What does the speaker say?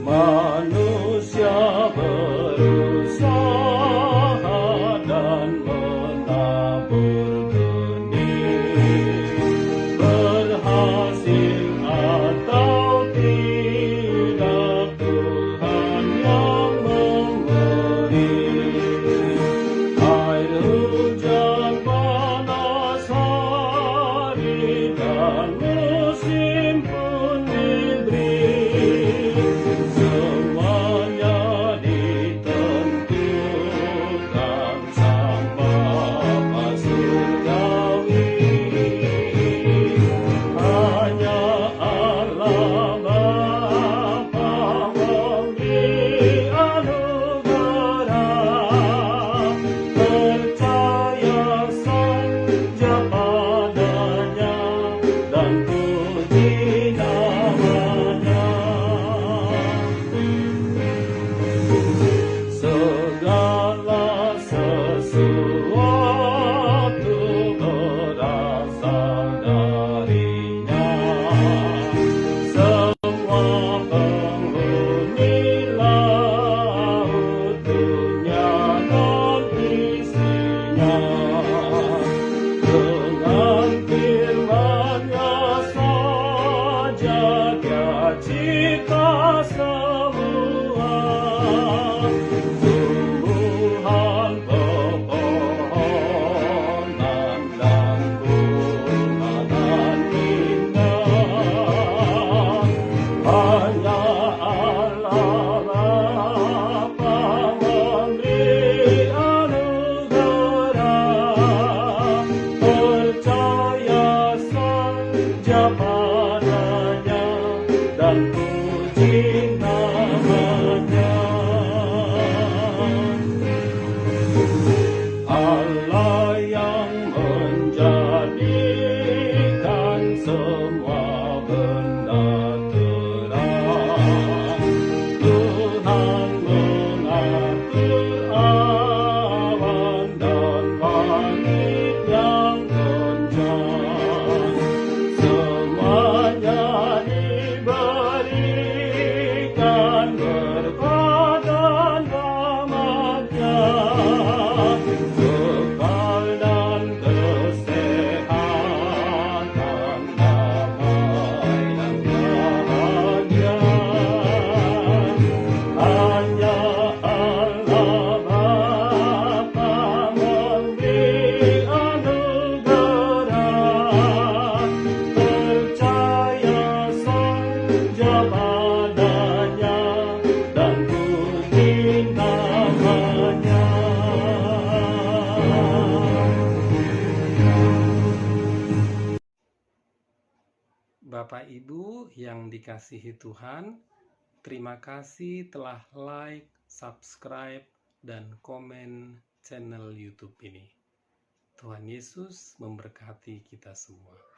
Manusia berusaha dan menabur benih, berhasil atau tidak, Tuhan yang memberi. Air hujan, panas hari, dan musim pun diberi. Semuanya ditentukan Sang Bapa surgawi. Hanya Allah Bapa memberi anugerah. Percaya saja padanya dan puji namanya. Segala sesuatu berasal darinya. Semua penghuni laut, dunia dan isinya, dengan firman-Nya saja Dia cipta semua. Tumbuhan, pepohonan, dan bunga dan indah. Hanya Allah Bapa memberi anugerah. Percaya saja padanya dan puji namanya. Allah yang menjadikan semua benda terang. Tuhan mengatur awan dan langit yang kencang. Semuanya diberikan berkat dan rahmat-Nya. Kekal dan kesehatan, damai dan bahagia. Hanya Allah Bapa memberi anugerah. Percaya saja padanya dan puji namanya. Bapak Ibu yang dikasihi Tuhan, terima kasih telah like, subscribe, dan komen channel YouTube ini. Tuhan Yesus memberkati kita semua.